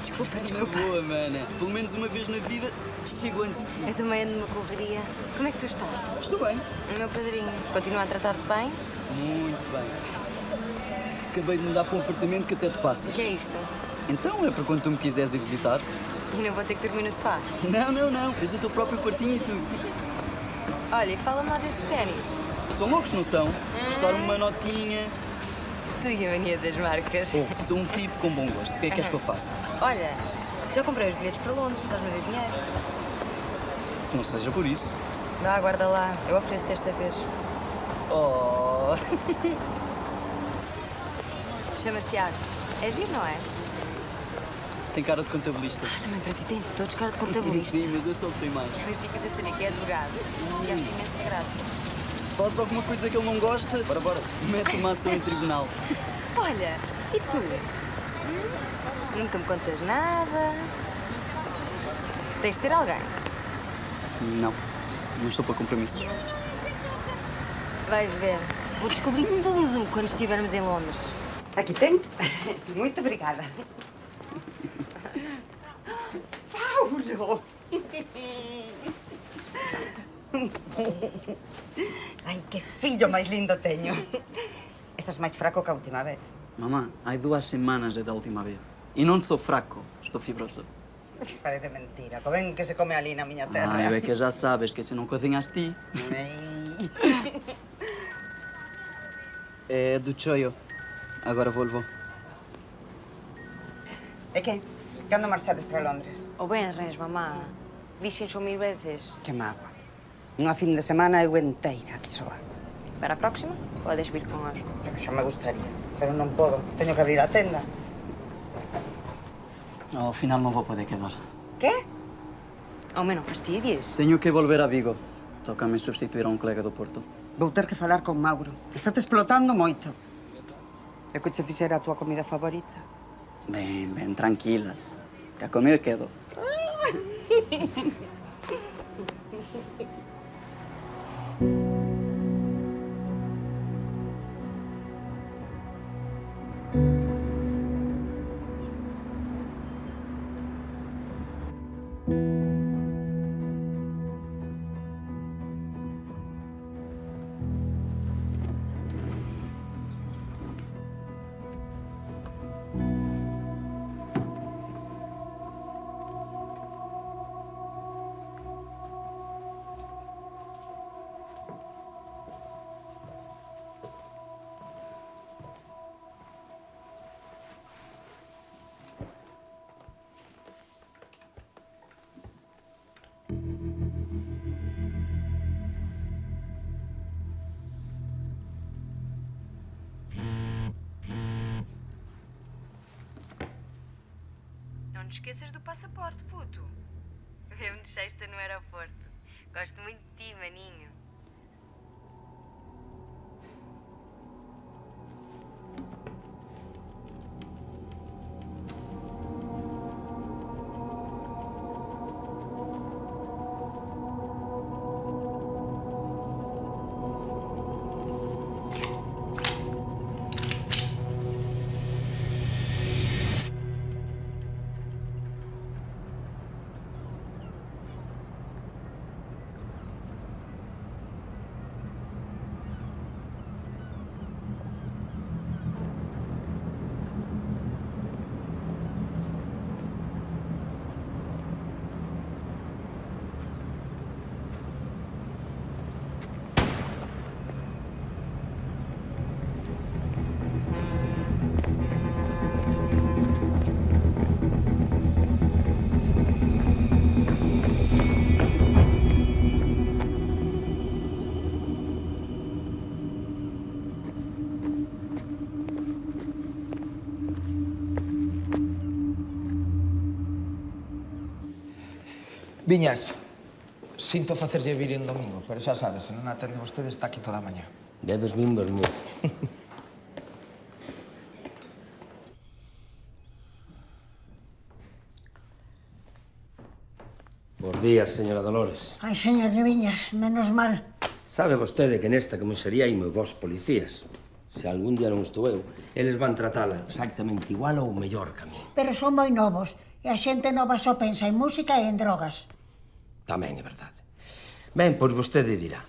Desculpa. Na boa, mana. Pelo menos uma vez na vida chego antes de ti. Eu também ando numa correria. Como é que tu estás? Estou bem. O meu padrinho continua a tratar-te bem? Muito bem. Acabei de mudar para um apartamento que até te passas. O que é isto? Então é para quando tu me quiseres ir visitar. E não vou ter que dormir no sofá? Não. Tens o teu próprio quartinho e tudo. Olha, e fala-me lá desses ténis. São loucos, não são? Custaram-me uma notinha. Tu e a mania das marcas. Sou um tipo com bom gosto. O que é que queres que eu faça? Olha, já comprei os bilhetes para Londres. Estás-me a ver dinheiro? Não seja por isso. Dá, guarda lá. Eu ofereço-te esta vez. Oh! Chama-se Tiago. É giro, não é? Tem cara de contabilista. Também para ti tem todos cara de contabilista. Sim, mas eu sou o que tem mais. Mas ficas a saber que é advogado. E acho imensa graça. Se fazes alguma coisa que ele não gosta, bora, mete uma ação em tribunal. Olha, e tu? Nunca me contas nada. Tens de ter alguém. Não estou para compromissos. Vais ver. Vou descobrir tudo quando estivermos em Londres. Aqui tem. Muito obrigada. Paulo! Ai, que filho mais lindo tenho. Estás mais fraco que a última vez. Mamã, há 2 semanas é da última vez. E não sou fraco, estou fibroso. Parece mentira. Co ben que se come ali na miña terra. É que já sabes que se não cozinhas ti. É do choio. Agora volvo. E que? Cando marchades para Londres? O venres, mamá. Dixen xo 1000 veces. Que mágoa. Unha fin de semana eu enteira aquí soa. Para a próxima, podes vir connosco. Pero xa me gustaría, pero non podo. Teño que abrir a tenda. Ao final non vou poder quedar. Que? Home, non fastidies. Teño que volver a Vigo. Tócame substituir a un colega do Porto. Vou ter que falar con Mauro. Estate explotando moito. É que che fixera a tua comida favorita. Ben, tranquilas. Que a comer quedo. Non te esqueças do passaporte, puto. Vemo-nos sexta no aeroporto. Gosto muito de ti, maninho. Viñas, sinto facerlle vir un domingo, pero xa sabes, se non atende vostede está aquí toda a mañá. Debes vir vermut. Bos días, señora Dolores. Ai, señor Viñas, menos mal. Sabe vostede que nesta comisaría hai moi vos policías. Se algún día non estou eu, eles van tratala exactamente igual ou mellor que a mí. Pero son moi novos e a xente nova só pensa en música e en drogas. Tamén é verdade. Ben, pois vostede dirá.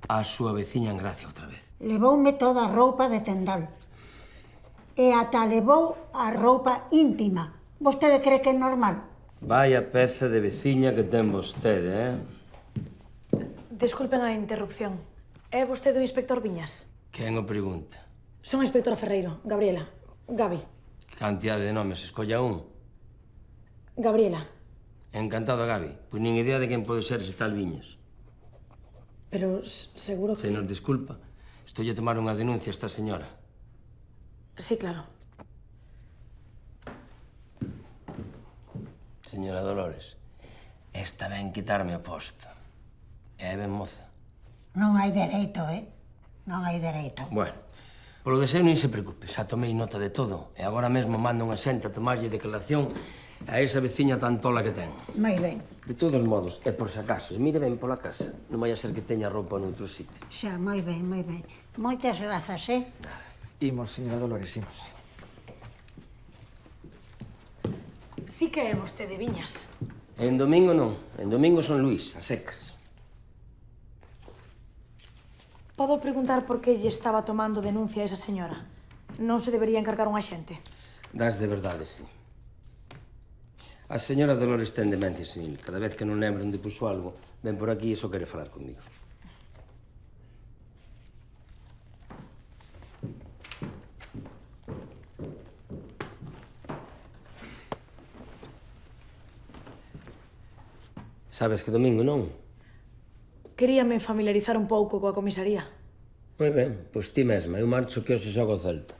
A súa veciña en Gracia outra vez. Levoume toda a roupa de tendal. E ata levou a roupa íntima. Vostede cree que é normal? Vaya peza de veciña que ten vostede, Desculpen a interrupción. É vostede o inspector Viñas? Quen o pregunta? Son a inspectora Ferreiro, Gabriela. Gabi. Que cantidade de nomes, escolla un. Gabriela. Encantado, Gabi. Pois nin idea de quen pode ser ese tal Viñas. Pero seguro que... Se nos disculpa, estou a tomar unha denuncia a esta señora. Sí, claro. Señora Dolores, esta ven quitarme o posto. É ben moza. Non hai dereito, Non hai dereito. Bueno, polo deseo non se preocupe, xa tomei nota de todo. E agora mesmo mando unha xente a tomarlle declaración a esa veciña tan tola que ten. Moi ben. De todos modos, e por si acaso, e mire ben pola casa, non vai a ser que teña roupa noutro sitio. Xa, moi ben, moi ben. Moitas grazas, Imos, señora Dolores, imos. Sí que é vostede Viñas. En domingo non. En domingo son Luís, a secas. Podo preguntar por que lle estaba tomando denuncia a esa señora? Non se debería encargar un axente? Das de verdade, sí. A señora Dolores ten demencia senil. Cada vez que non lembra onde puxo algo, ven por aquí e só quere falar comigo. Sabes que domingo non? Queríame familiarizar un pouco coa comisaría. Moi ben, pois ti mesma, eu marcho que hoxe xogo o Celta.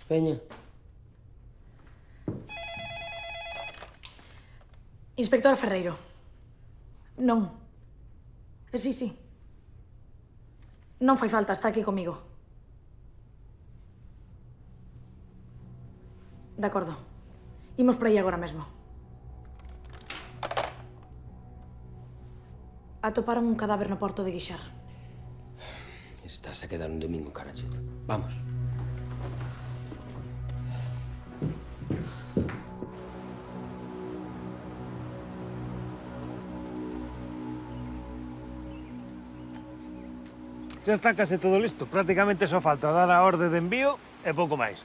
Veña. Inspectora Ferreiro. Non. Sí. Non fai falta, está aquí comigo. De acordo. Imos por aí agora mesmo. Atoparon un cadáver no porto de Guixar. Estás a quedar un domingo, carachudo. Vamos. Xa está case todo listo. Prácticamente só falta dar a orde de envío e pouco máis.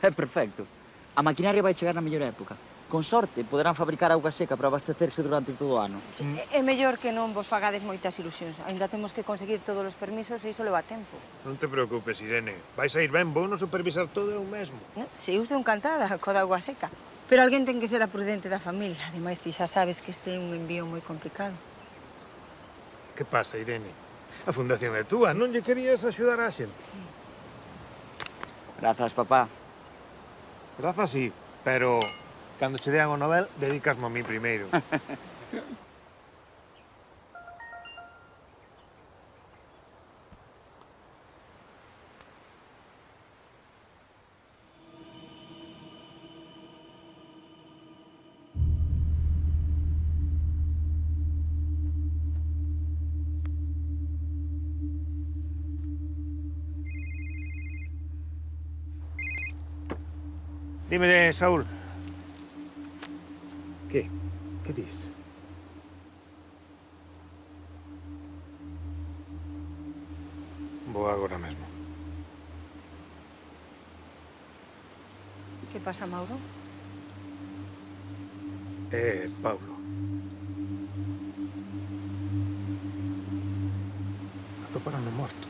É perfecto. A maquinaria vai chegar na mellor época. Con sorte, poderán fabricar auga seca para abastecerse durante todo o ano. É mellor que non vos fagades moitas ilusións. Ainda temos que conseguir todos os permisos e iso leva tempo. Non te preocupes, Irene. Vais a ir ben, vou non supervisar todo eu mesmo. Se eu estou encantada co da auga seca. Pero alguén ten que ser a prudente da familia. Ademais, ti xa sabes que este é un envío moi complicado. Que pasa, Irene? A fundación é túa, non lle querías axudar á xente? Grazas, papá. Grazas sí, pero cando che dean o Nobel, dedicasmo a mí primeiro. Dime, Saúl. Que? Que dis? Vou agora mesmo. Que pasa, Mauro? Paulo. Atoparon morto.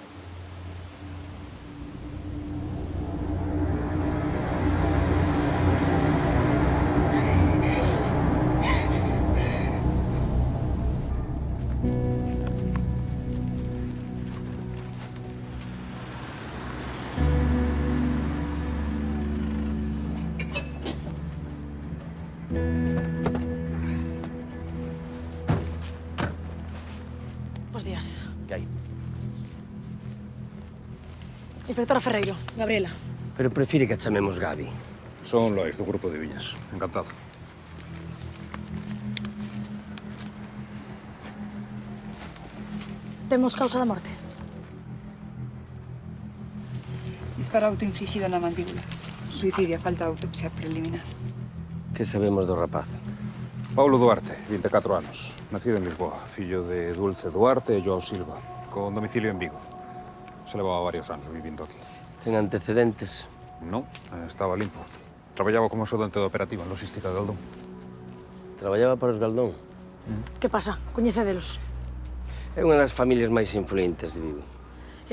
Bos días. Que hai? Inspectora Ferreiro, Gabriela. Pero prefire que a chamemos Gabi. Son Lois, do grupo de Viñas. Encantado. Temos causa da morte. Disparo autoinflixido na mandíbula. Suicidio a falta de autopsia preliminar. Que sabemos do rapaz? Paulo Duarte, 24 anos. Nacido en Lisboa. Fillo de Dulce Duarte e Joao Silva. Con domicilio en Vigo. Se levaba varios anos vivindo aquí. Ten antecedentes? Non, estaba limpo. Traballaba como axudante de operativa en logística de Galdón. Traballaba para os Galdón? Que pasa? Coñecedelos? É unha das familias máis influentes de Vigo.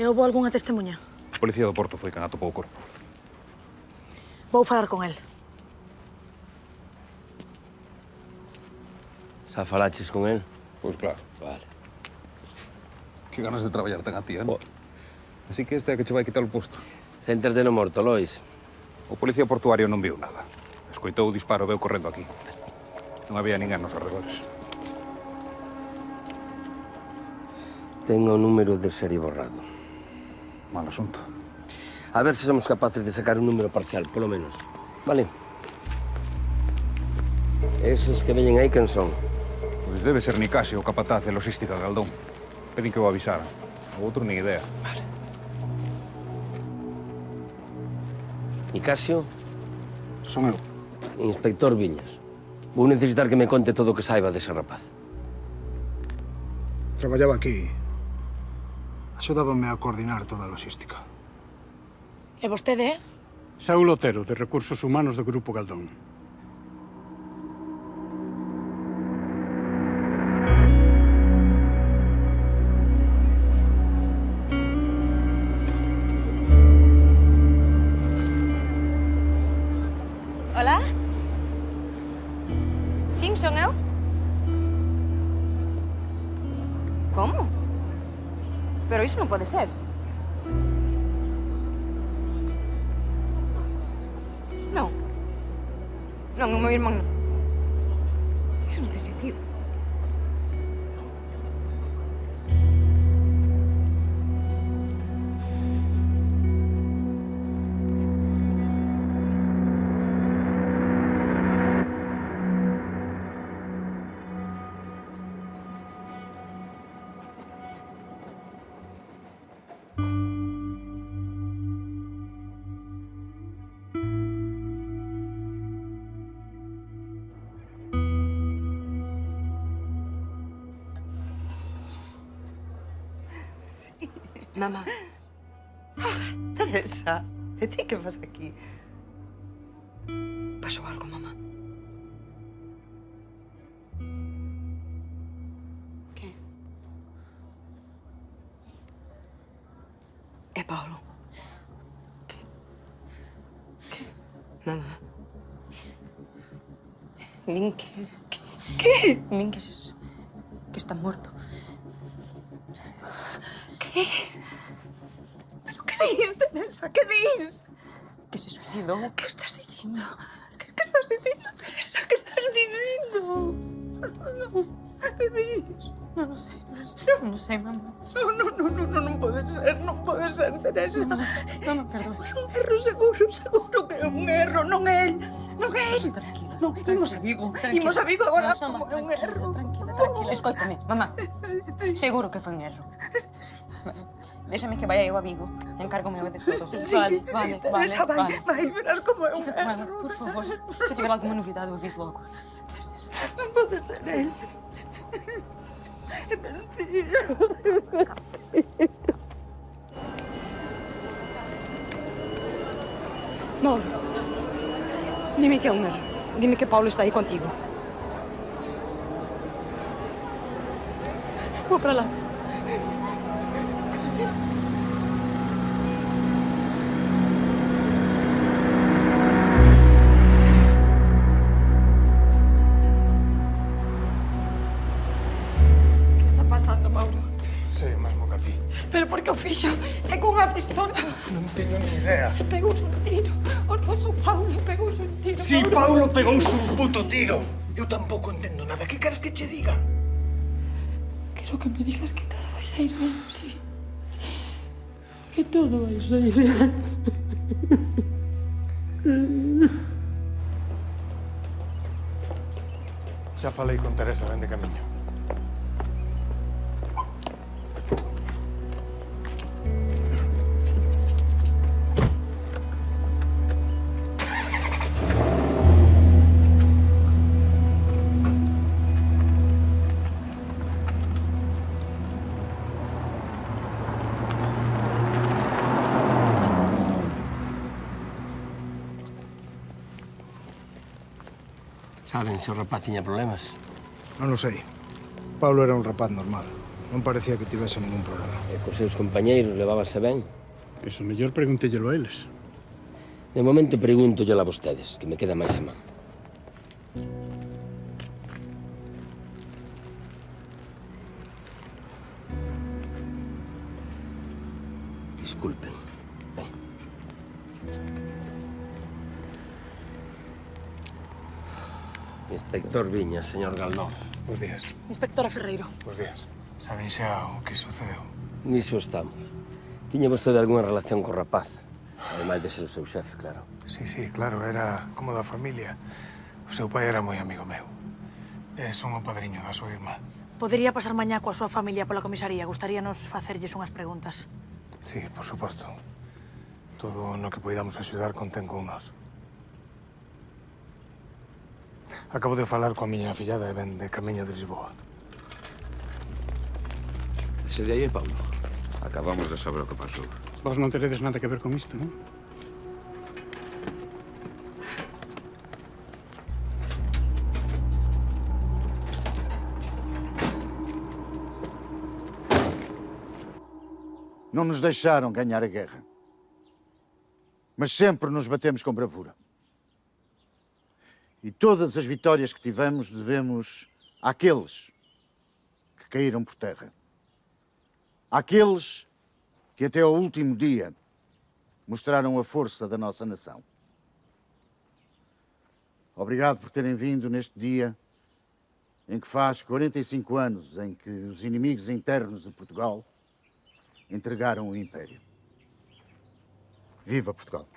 E houbo algunha testemunha? A policía do Porto foi quen atopou o corpo. Vou falar con el. Xa falaches con el? Pois claro. Vale. Que ganas de traballar ten a ti, non? Así que este é que che vai quitar o posto. Céntrate no morto, Lois. O policía portuario non viu nada. Escoitou o disparo e veu correndo aquí. Non había ninguén nos arredores. Ten o número de serie borrado. Mal asunto. A ver se somos capaces de sacar un número parcial, polo menos. Vale. Eses que veñen aí, quen son? Pois debe ser Nicasio, o capataz de logística de Galdón. Pedín que o avisaran. O outro nin idea. Vale. Nicasio? Son eu. Inspector Viñas. Vou necesitar que me conte todo o que saiba dese rapaz. Traballaba aquí. Axudábame a coordinar toda a logística. E vostede é? Saúl Otero, de Recursos Humanos do Grupo Galdón. Hola? Sin, son eu? Como? Pero iso non pode ser. Non. Non, o meu irmán non. Iso non ten sentido. Mamá. Teresa, e ti que fas aquí? Pasou algo, mamá. Que? É Paulo. Que? Mamá. Din que... Que? Din que está morto. Que? Pero que dis, Teresa, que dis? Que se suicidou. Que estás dicindo? Que estás dicindo, Teresa? Que estás dicindo? Non, que dis? Non sei, mamá. Non pode ser, Teresa. Mamá, perdón. É un erro, seguro que é un erro. Non é el. Tranquila. Non, imos a Vigo agora, como é un erro. Tranquila. Escoítame, mamá. Seguro que foi un erro. Déxame que vaya eu a Vigo. Encárgome de todo. Vale, Teresa, vai, verás como é un erro. Mamá, por favor. Se tiver alguma novidade, eu aviso logo. Non pode ser el. É mentira. Mauro, dime que é un erro. Dime que Paulo está aí contigo. Vou para lá. Que está pasando, Mauro? Sei o mesmo que a ti. Pero por que o fixo? É cunha pistola. Non teño ni idea. Pegouse un tiro. O noso Paulo pegouse un tiro. Si, Paulo pegouse un puto tiro. Eu tampouco entendo nada. Que queres que che diga? Quero que me digas que todo vai sair ben, sí. Que todo vai sair ben. Xa falei con Teresa, ven de camiño. Saben se o rapaz tiña problemas? Non o sei. Paulo era un rapaz normal. Non parecía que tivese ningún problema. E cos seus compañeiros levábase ben? Eso mellor pregúntellelo a eles. De momento pregúntollelo a vostedes, que me queda máis a man. Disculpen. Inspector Viña, señor Galdón. Bos días. Inspectora Ferreiro. Bos días. Saben xa o que sucedeu? Niso estamos. Tiña vostede algunha relación co rapaz? Ademais de ser o seu xefe, claro. Sí, claro, era como da familia. O seu pai era moi amigo meu. Son o padriño da súa irmá. Podería pasar mañá coa súa familia pola comisaría. Gustaríanos facerlles unhas preguntas. Sí, por suposto. Todo no que poidamos axudar contén con nós. Acabo de falar coa miña fillada e ven de camiño de Lisboa. Ese de aí é Paulo. Acabamos de saber o que pasou. Vos non teredes nada que ver con isto, non? Não nos deixaram ganhar a guerra. Mas sempre nos batemos com bravura. E todas as vitórias que tivemos devemos àqueles que caíram por terra. Àqueles que até ao último dia mostraram a força da nossa nação. Obrigado por terem vindo neste dia em que faz 45 anos em que os inimigos internos de Portugal entregaram o Império. Viva Portugal!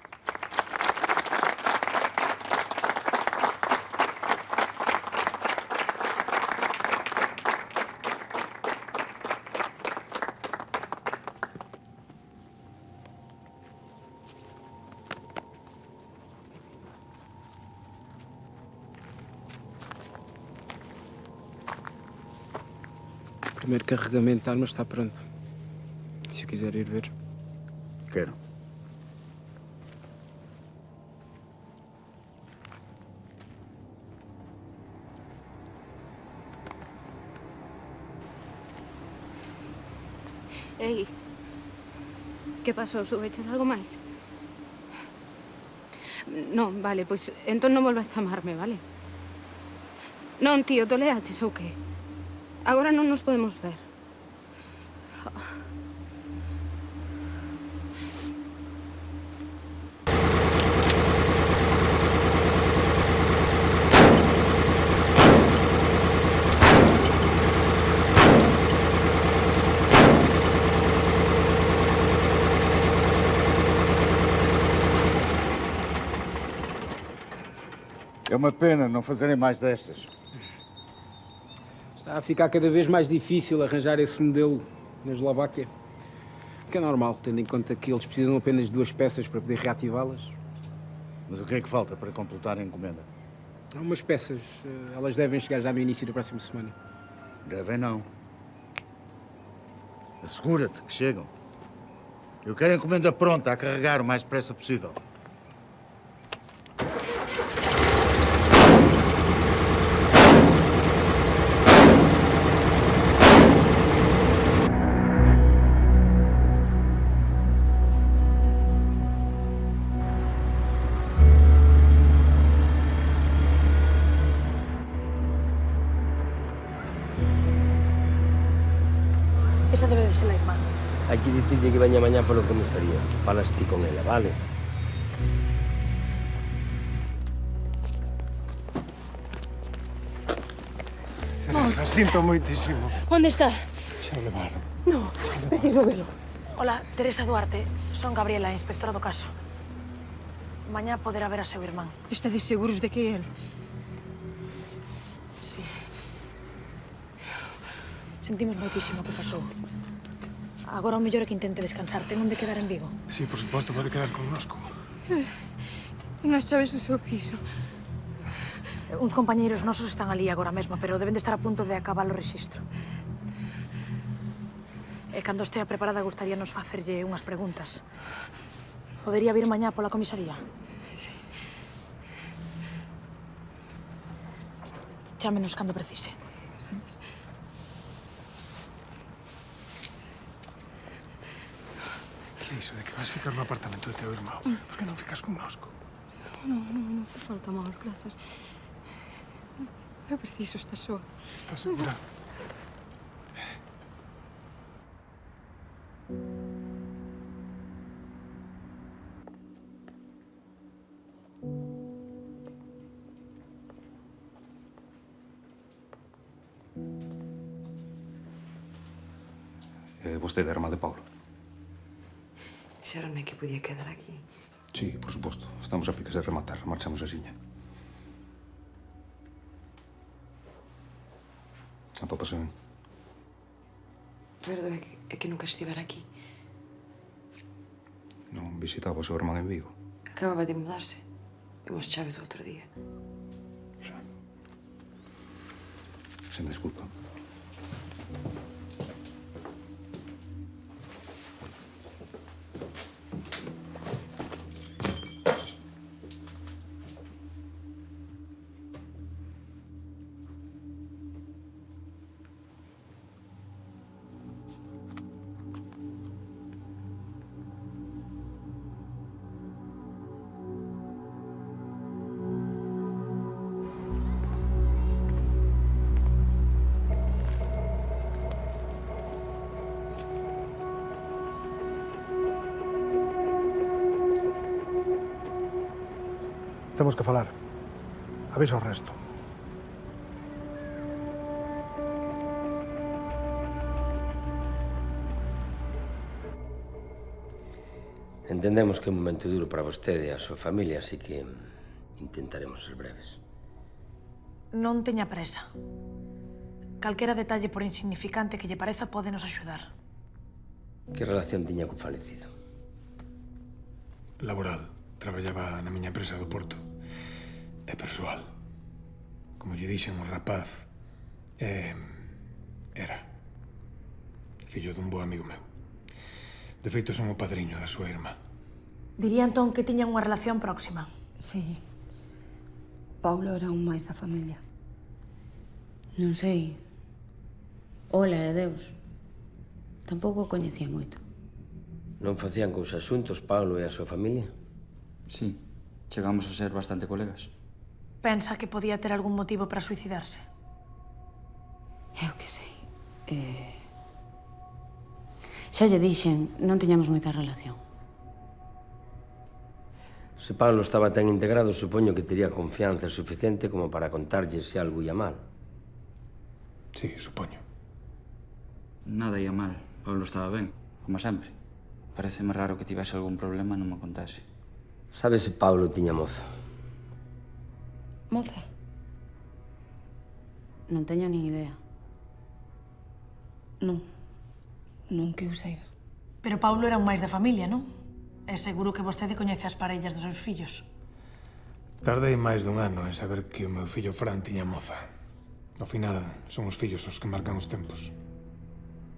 O primeiro carregamento de armas está pronto. Se eu quiser ir ver. Quero. Ei, que pasou? Soubeches algo máis? Non, vale, pois entón non volvas chamarme, vale? Non, tío, toleaches ou que? Agora non nos podemos ver. É uma pena não fazerem mais destas. Está a ficar cada vez mais difícil arranjar esse modelo na Eslováquia. O que é normal, tendo em conta que eles precisam apenas de 2 peças para poder reativá-las. Mas o que é que falta para completar a encomenda? Há umas peças. Elas devem chegar já no início da próxima semana. Devem não. Assegura-te que chegam. Eu quero a encomenda pronta, a carregar o mais depressa possível. Esa debe de ser la irmá. Hai que dicirlle que veña mañá polo comisaría. Falas ti con ela, vale? Teresa, sinto moitísimo. Onde está? Xa o levaron. No, preciso velo. Hola, Teresa Duarte. Son Gabriela, inspectora do caso. Mañá poderá ver a seu irmán. Estades seguros de que é el? Sí. Sentimos moitísimo o que pasou. Agora o mellor é que intente descansar. Ten onde quedar en Vigo. Sí, por suposto, pode quedar connosco. Nas chaves do seu piso. Uns compañeiros nosos están ali agora mesmo, pero deben de estar a punto de acabar o rexistro. E cando estea preparada, gustaríanos facerlle unhas preguntas. Podería vir mañá pola comisaría? Sí. Chámenos cando precise. Que é iso de que vas ficar no apartamento de teu irmão? Por que non ficas connosco? Non faz falta máis, grazas. Eu preciso estar soa. Estás segura? Vostede é a irmá de Paulo? Dixeronme que podía quedar aquí. Sí, por suposto. Estamos a piques de rematar. Marchamos axiña. Atópase ben? Verdade é que nunca estivera aquí. Non visitaba o seu irmán en Vigo? Acababa de mudarse. Demos chaves outro día. Se me desculpa. Temos que falar. Aviso o resto. Entendemos que é un momento duro para vostede e a súa familia, así que intentaremos ser breves. Non teña presa. Calquera detalle por insignificante que lle pareza pode nos axudar. Que relación tiña co falecido? Laboral. Traballaba na miña empresa do Porto. É persoal. Como lle dixen, o rapaz era fillo dun bo amigo meu. De feito, son o padriño da súa irmá. Diría entón que tiñan unha relación próxima. Sí. Paulo era un máis da familia. Non sei. Ola e Deus. Tampouco o coñecía moito. Non facían cousas xuntos, Paulo e a súa familia? Sí, chegamos a ser bastante colegas. Pensa que podía ter algún motivo para suicidarse? Eu que sei. Xa lle dixen, non tiñamos moita relación. Se Paulo estaba tan integrado, supoño que tería confianza suficiente como para contarlle se algo ia mal. Sí, supoño. Nada ia mal. Paulo estaba ben, como sempre. Pareceme raro que tivese algún problema e non me contase. Sabe se Paulo tiña moza? Moza? Non teño nin idea. Non. Non que eu saiba. Pero Paulo era un máis da familia, non? É seguro que vostede coñece as parellas dos seus fillos. Tardei máis dun ano en saber que o meu fillo Fran tiña moza. Ao final, son os fillos os que marcan os tempos.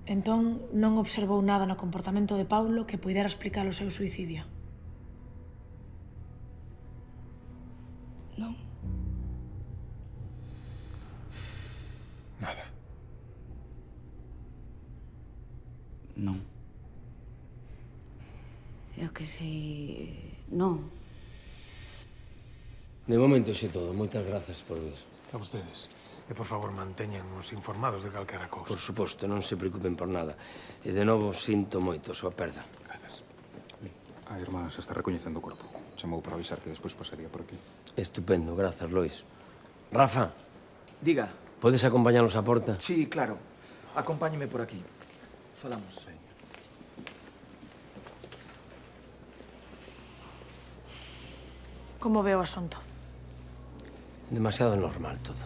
Entón, non observou nada no comportamento de Paulo que puidera explicar o seu suicidio? Non. Nada. Non. Eu que sei... Non. De momento xe todo. Moitas grazas por vir. A vostedes. E, por favor, mantéñanos informados de calquera cousa. Por suposto, non se preocupen por nada. E, de novo, sinto moito a súa perda. Grazas. A irmá se está recoñecendo o corpo. Chamou para avisar que despois pasaría por aquí. Estupendo, grazas, Lois. Rafa, Diga. podes acompañarnos á porta? Sí, claro. Acompáñeme por aquí. Falamos. Como ve o asunto? Demasiado normal todo.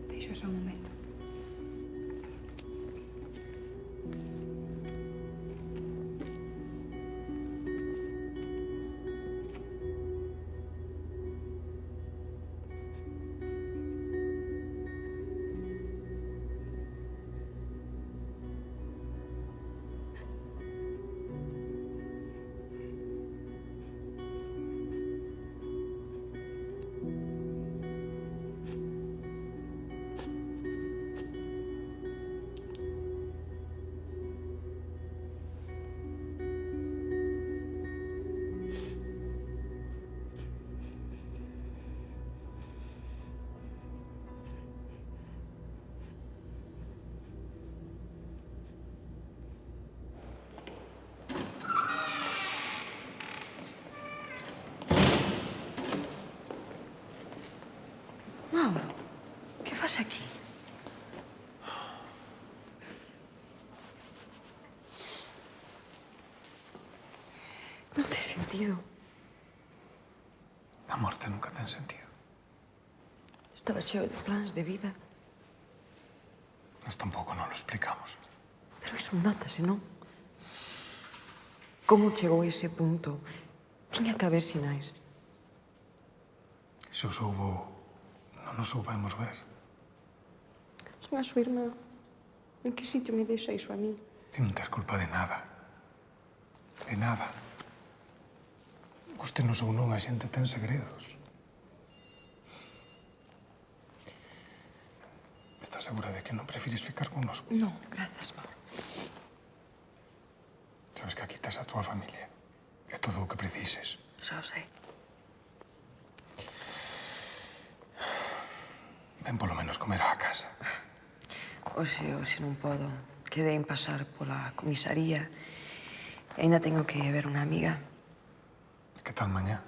Deixo só un momento. Mauro, que faz aquí? Non ten sentido. A morte nunca ten sentido. Estaba cheo de plans de vida. Nós tampouco non lo explicamos. Pero iso notase, non? Como chegou a ese punto? Tiña que haber sinais. Se os houbo, non nos soubemos ver. Son a súa irmá. En que sitio me deixa iso a mí? Ti non tes culpa de nada. De nada. Gustenos ou non, a xente ten segredos. Estás segura de que non prefires ficar connosco? Non, grazas, Mauro. Sabes que aquí estás a tua familia. É todo o que precises. Xa o sei. Ven polo menos comer á casa. Hoxe non podo. Quedei en pasar pola comisaría. E ainda teño que ver unha amiga. Que tal mañá?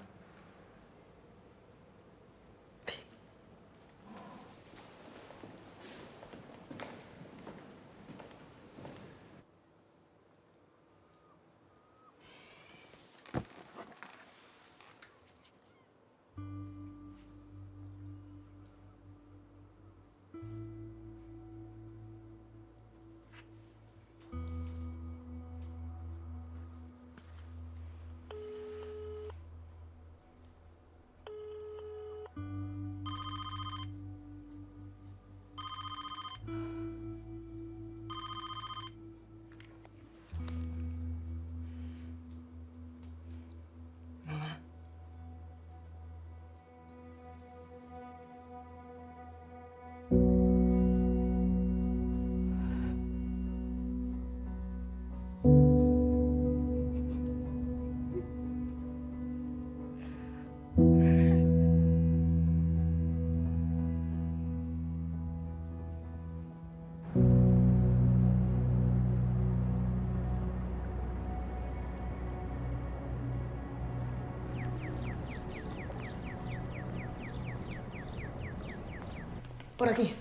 Por aquí.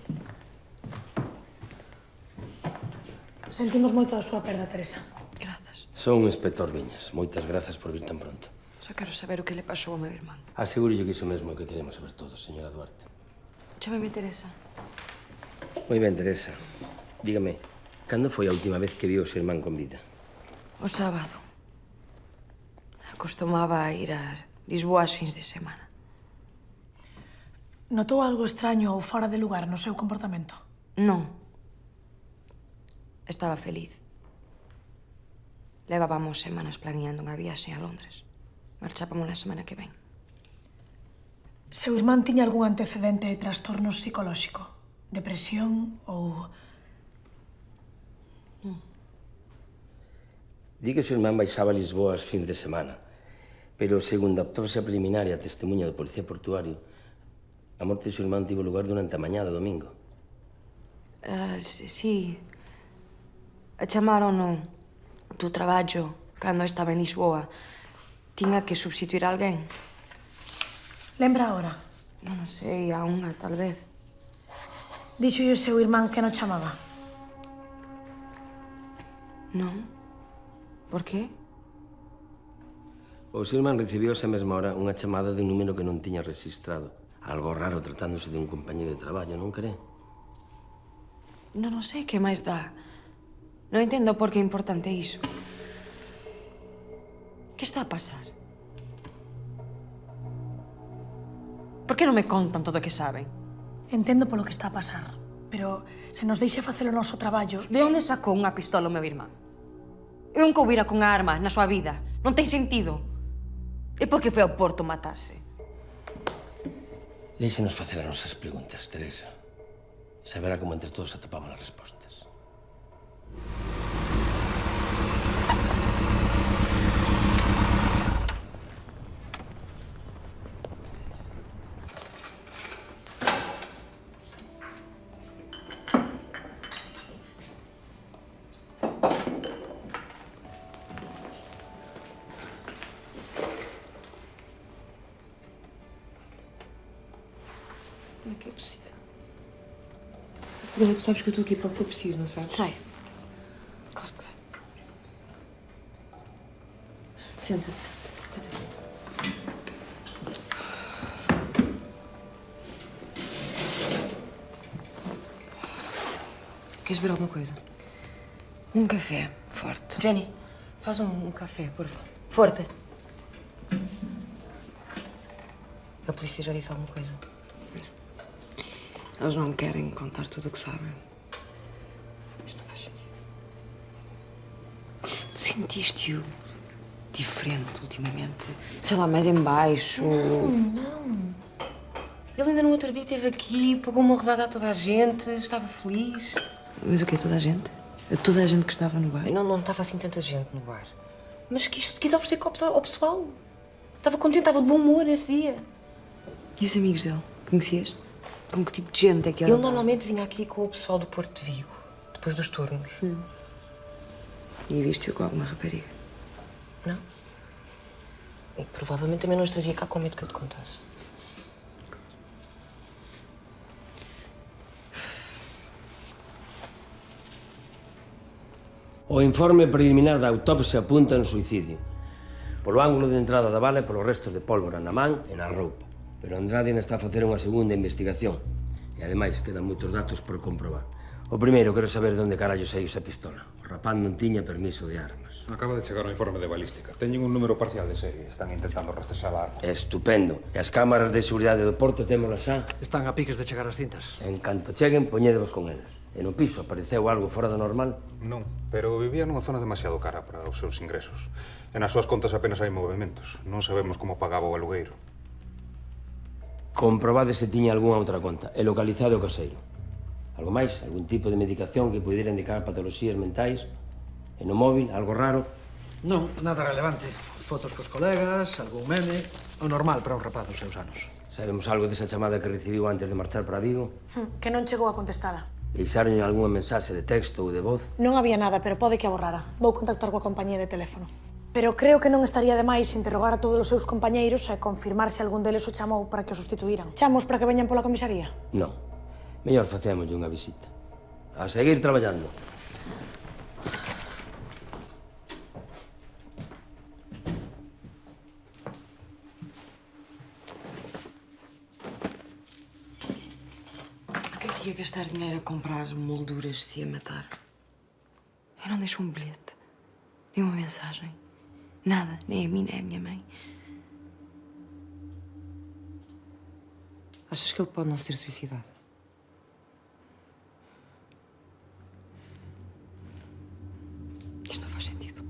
Sentimos moito a súa perda, Teresa. Grazas. Son o inspector Viñas. Moitas grazas por vir tan pronto. Só quero saber o que le pasou ao meu irmán. Asegúrollo que iso mesmo é o que queremos saber todos, señora Duarte. Chámame Teresa. Moi ben, Teresa. Dígame, cando foi a última vez que viu o seu irmán con vida? O sábado. Acostumaba a ir a Lisboa ás fins de semana. Notou algo extraño ou fora de lugar no seu comportamento? Non. Estaba feliz. Levábamos semanas planeando unha viaxe a Londres. Marchábamos na semana que ven. Seu irmán tiña algún antecedente de trastorno psicolóxico? Depresión ou... Di que o seu irmán baixaba a Lisboa ás fins de semana, pero segundo a autopsia preliminar e a testemunha do policía portuario, a morte do seu irmán tivo lugar durante a mañá do domingo. Sí. Chamaron do traballo cando estaba en Lisboa. Tiña que substituir a alguén. Lembra ahora? Non sei, a unha, tal vez. Dixo o seu irmán que non chamaba? Non. Por qué? O seu irmán recibiu esa mesma hora unha chamada de un número que non tiña registrado. Algo raro tratándose de un compañero de traballo, non cree? Non sei que máis dá. Non entendo por que é importante iso. Que está a pasar? Por que non me contan todo o que saben? Entendo polo que está a pasar, pero se nos deixa facer o noso traballo... De onde sacou unha pistola o meu irmán? Eu nunca o vira con arma na súa vida. Non ten sentido. E por que foi ao Porto matarse? Deixenos facer as nosas preguntas, Teresa. Saberá como entre todos atopamos as respostas. Como é que é possível? Mas tu sabes que eu estou aqui para o que for preciso, não sabes? Sei. Claro que sei. Senta-te. Queres beber alguma coisa? Um café forte. Jenny, faz um café, por favor. Forte. A polícia já disse alguma coisa? Eles não querem contar tudo o que sabem. Isto não faz sentido. Tu sentiste-o diferente ultimamente? Sei lá, mais em baixo? Não. Ele ainda no outro dia esteve aqui, pagou uma rodada a toda a gente, estava feliz. Mas o que é toda a gente? Toda a gente que estava no bar. Não estava assim tanta gente no bar. Mas quis oferecer copos ao pessoal. Estava contente, estava de bom humor nesse dia. E os amigos dele? Conhecias? Com que tipo de gente é que Ele era? normalmente vinha aqui com o pessoal do Porto de Vigo, depois dos turnos. E viste-o com alguma rapariga? Não. E provavelmente também não os trazia cá com medo que eu te contasse. O informe preliminar da autopsia apunta no suicidio. Polo ángulo de entrada da bala e polo resto de pólvora na man e na roupa. Pero Andrade ainda está a facer unha segunda investigación. E, ademais, quedan moitos datos por comprobar. O primeiro, quero saber de onde carallo saiu esa pistola. O rapaz non tiña permiso de armas. Acaba de chegar o informe de balística. Teñen un número parcial de serie. Están intentando rastrexar a arma. Estupendo. E as cámaras de seguridade do Porto témolas xa? Están a piques de chegar as cintas. En canto cheguen, poñédevos con eles. E no piso apareceu algo fora do normal? Non, pero vivía nunha zona demasiado cara para os seus ingresos. E nas súas contas apenas hai movimentos. Non sabemos como pagaba o alugueiro. Comprobade se tiña algunha outra conta e localizade o caseiro. Algo máis? Algún tipo de medicación que pudiera indicar patoloxías mentais? E no móvil, algo raro? Non, nada relevante. Fotos cos colegas, algún meme... O normal para un rapaz dos seus anos. Sabemos algo desa chamada que recibiu antes de marchar para Vigo? Que non chegou a contestada. Deixaron algunha mensaxe de texto ou de voz? Non había nada, pero pode que a borrara. Vou contactar coa compañía de teléfono. Pero creo que non estaría de máis interrogar a todos os seus compañeiros e confirmar se algún deles o chamou para que o sustituíran. Chamos para que veñan pola comisaría? Non. Mellor facémoslle unha visita. A seguir traballando. Por que ia gastar dinheiro a comprar molduras se ia matar? Eu não deixo um bilhete, nem uma mensagem. Nada, nem a mim, nem a minha mãe. Achas que ele pode não se ter suicidado? Isto não faz sentido.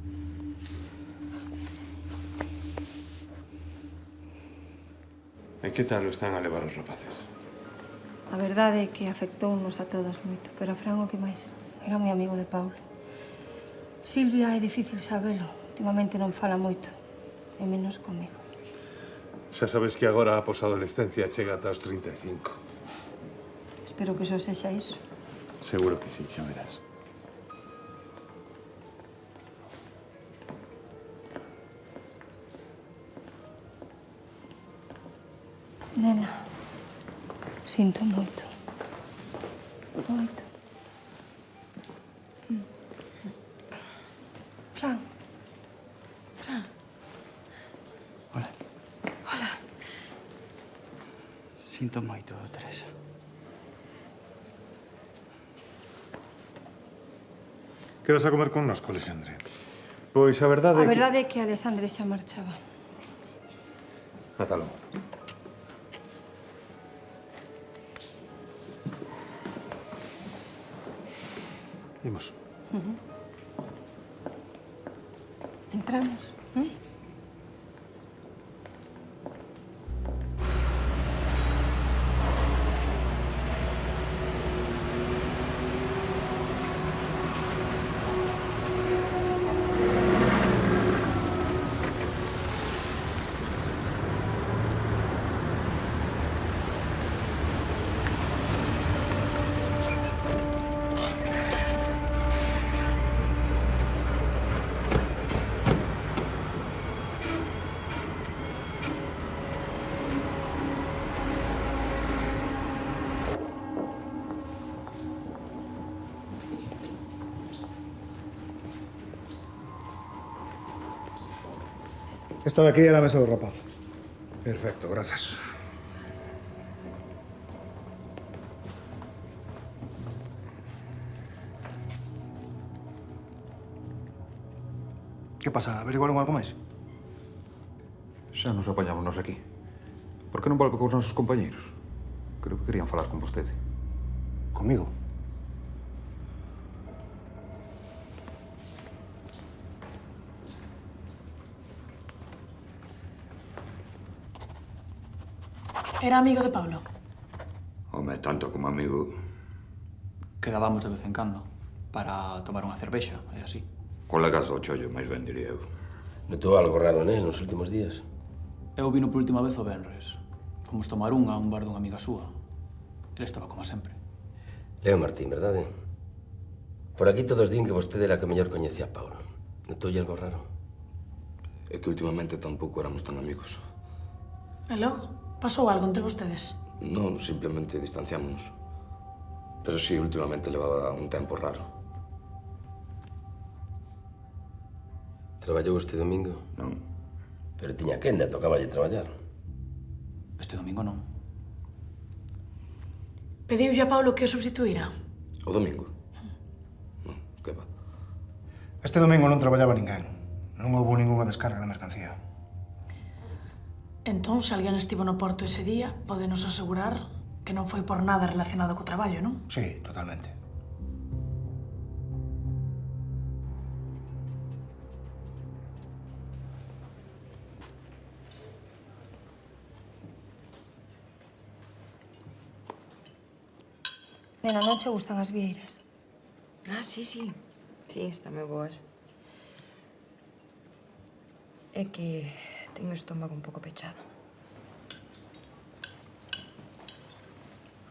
E que tal o están a levar os rapaces? A verdade é que afectounos a todos moito, pero a Fran o que máis. Era moi amigo de Paulo. Silvia é difícil sabelo. Últimamente non fala moito, e menos comigo. Xa sabes que agora a posadolescencia chega ata os 35. Espero que só sexa iso. Seguro que sí, xa verás. Nena, sinto moito. Moito. Fran. Fran. Hola. Hola. Sinto moito, Teresa. Quedas a comer connosco, Alexandre? Pois a verdade é que... A verdade é que Alexandre xa marchaba. Ata logo. Imos. Entramos. Sí. Esta de aquí é a mesa do rapaz. Perfecto, grazas. Que pasa? Averiguaron algo máis? Xa nos apañámonos aquí. Por que non volve cos nosos compañeiros? Creo que querían falar con vostede. Comigo? Era amigo de Paulo. Home, tanto como amigo. Quedábamos de vez en cando. para tomar unha cervexa, e así. Colegas do chollo, máis ben diría eu. Notou algo raro nel nos últimos días? Eu vino por última vez o venres. Fomos tomar unha a un bar dunha amiga súa. Ele estaba como sempre. Leo Martín, verdade? Por aquí todos din que vostede era a que mellor coñecía a Paulo. Notoulle algo raro? É que últimamente tampouco éramos tan amigos. E logo? Pasou algo entre vostedes? Non, simplemente distanciámonos. Pero sí, últimamente levaba un tempo raro. Traballou este domingo? Non. Pero tiña quenda, tocáballe traballar. Este domingo non. Pediulle a Paulo que o substituíra? O domingo? Non, que va. Este domingo non traballaba ninguén. Non houbo ningunha descarga de mercancía. Entón, se alguén estivo no porto ese día, pódenos asegurar que non foi por nada relacionado co traballo, non? Sí, totalmente. Nena, non che gustan as vieiras? Ah, sí. Sí, están moi boas. É que teño o estómago un pouco pechado.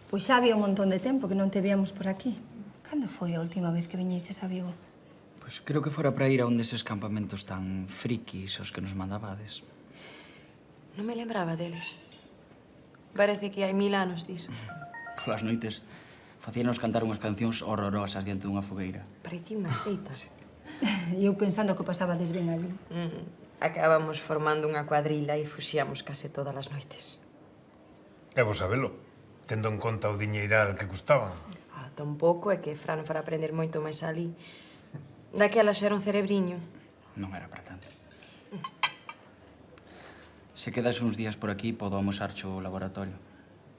Pois xa había un montón de tempo que non te víamos por aquí. Cando foi a última vez que viñeches a Vigo? Pois creo que fora para ir a un deses campamentos tan frikis os que nos mandabades. Non me lembraba deles. Parece que hai 1000 anos diso. Polas noites facíanos cantar unhas cancións horrorosas diante dunha fogueira. Parecía unha seita. E eu pensando que pasabades ben ali. Acabamos formando unha cuadrilla e fuxíamos case todas as noites. É vos sabelo, tendo en conta o diñeiral que custaban. Tampouco é que Fran fora aprender moito máis ali. Daquela xa era un cerebriño. Non era para tanto. Se quedas uns días por aquí, podo amosarcho o laboratorio.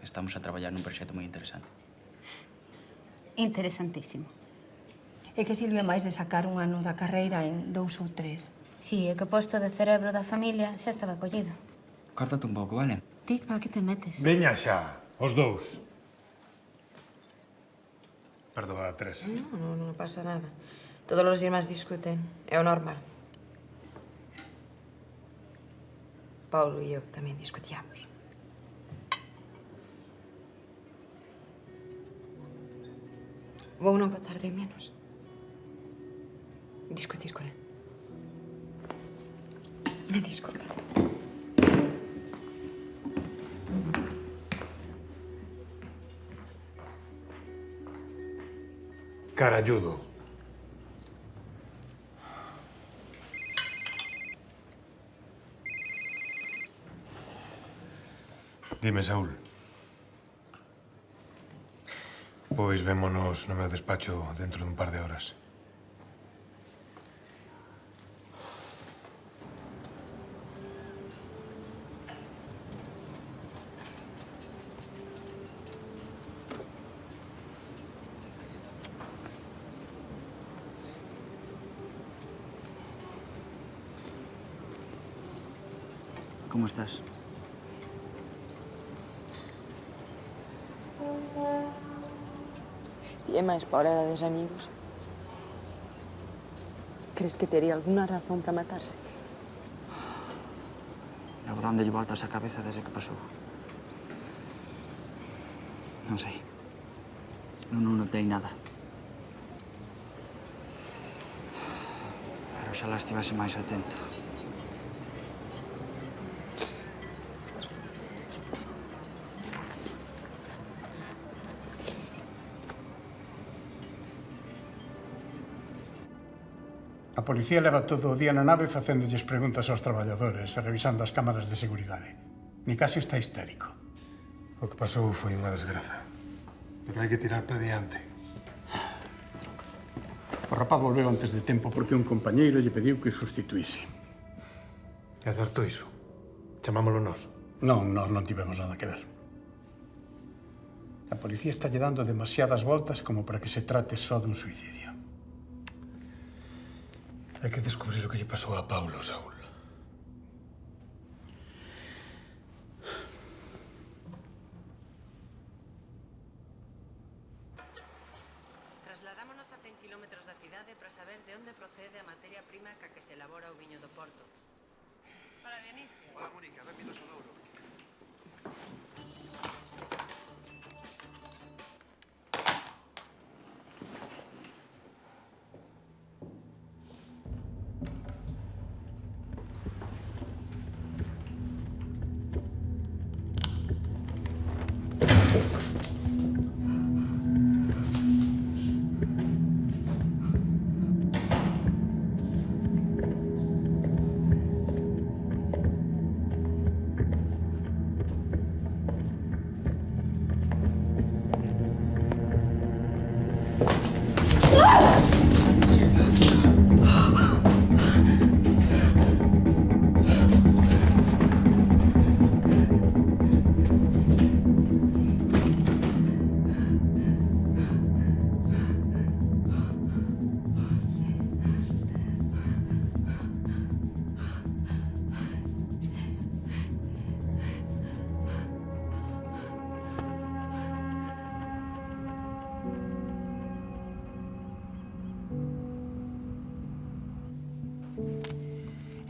Estamos a traballar nun proxecto moi interesante. Interesantísimo. É que Silvia máis de sacar un ano da carreira en 2 ou 3. Sí, é que o posto de cerebro da familia xa estaba collido. Córtate un pouco, vale? Ti, pa que te metes? Veña xa, os dous. Perdoa, Teresa. Non pasa nada. Todos os irmáns discuten. É o normal. Paulo e eu tamén discutíamos. Vou non botar de menos. Discutir con él. Me disculpa. Caralludo. Dime, Saúl. Pois vémonos no meu despacho dentro dun par de horas. Como estás? Ti é máis para hora dos amigos. Crees que tería alguna razón para matarse? Levo dándolle voltas á cabeza desde que pasou. Non sei. Non notei nada. Pero oxalá estivese máis atento. A policía leva todo o día na nave facéndolles preguntas aos traballadores e revisando as cámaras de seguridade. Nicasio está histérico. O que pasou foi unha desgraza. Pero hai que tirar para diante. O rapaz volveu antes de tempo porque un compañeiro lle pediu que o sustituíse. E acertou iso? Chamámolo nós? Non, nós non tivemos nada que ver. A policía está lle dando demasiadas voltas como para que se trate só dun suicidio. Hai que descubrir o que lle pasou a Paulo, Saúl. Trasladámonos a 100 kilómetros da cidade para saber de onde procede a materia prima ca que se elabora o viño do Porto. Para Dionisio. Hola, Mónica, benvidos ao Douro.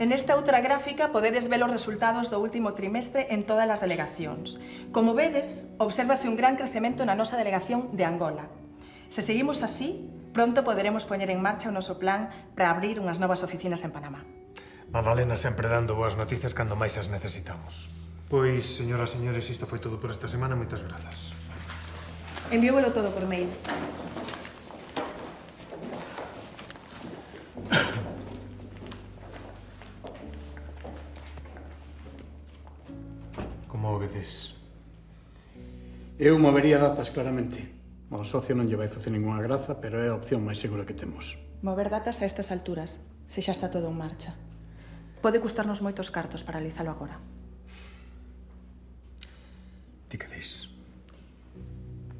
En esta outra gráfica podedes ver os resultados do último trimestre en todas as delegacións. Como vedes, obsérvase un gran crecemento na nosa delegación de Angola. Se seguimos así, pronto poderemos poñer en marcha o noso plan para abrir unhas novas oficinas en Panamá. Magdalena sempre dando boas noticias cando máis as necesitamos. Pois, señoras e señores, isto foi todo por esta semana. Moitas grazas. Envíovelo todo por mail. Como vedes? Eu movería datas claramente. Ao socio non lle vai facer ninguna graza, pero é a opción máis segura que temos. Mover datas a estas alturas, se xa está todo en marcha. Pode custarnos moitos cartos paralizalo agora. Ti que dis?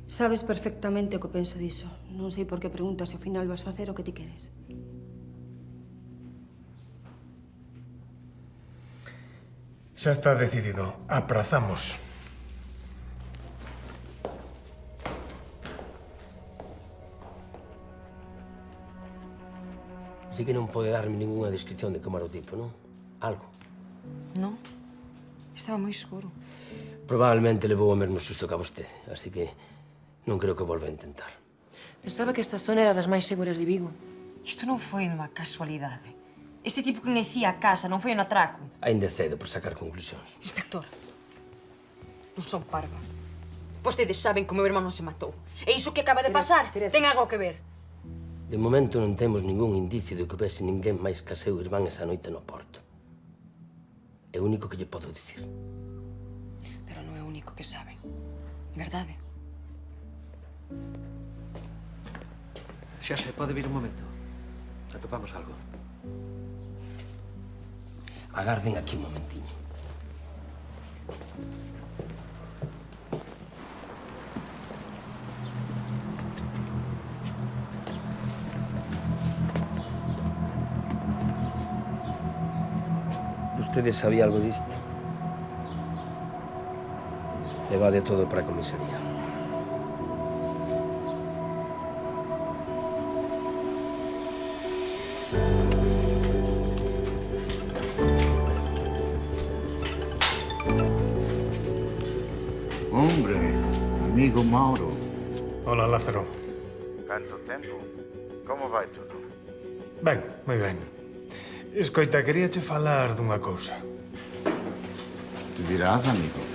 Sabes perfectamente o que penso diso. Non sei por que preguntas se ao final vas facer o que ti queres. Xa está decidido. Aprazamos. Así que non pode darme ninguna descripción de como era o tipo, non? Algo. Non. Estaba moi seguro. Probablemente levou o mesmo susto que a vostede, así que non creo que volva a intentar. Pensaba que esta zona era das máis seguras de Vigo. Isto non foi unha casualidade. Este tipo que enecía a casa non foi un atraco. Ainda cedo por sacar conclusións. Inspector, non son parva. Vostedes saben que o meu irmán non se matou. E iso que acaba de pasar ten algo que ver. De momento non temos ningún indicio de que houvese ninguén máis que seu irmán esa noite no Porto. É o único que lle podo dicir. Pero non é o único que saben. Verdade? Xefe, pode vir un momento. Atopamos algo. Agarden aquí un momentiño. Vostede sabía algo disto? Levade todo para a comisaría. Hombre, amigo Mauro. Hola, Lázaro. Canto tempo? Como vai tudo? Ben, moi ben. Escoita, queríache falar dunha cousa. Te dirás, amigo.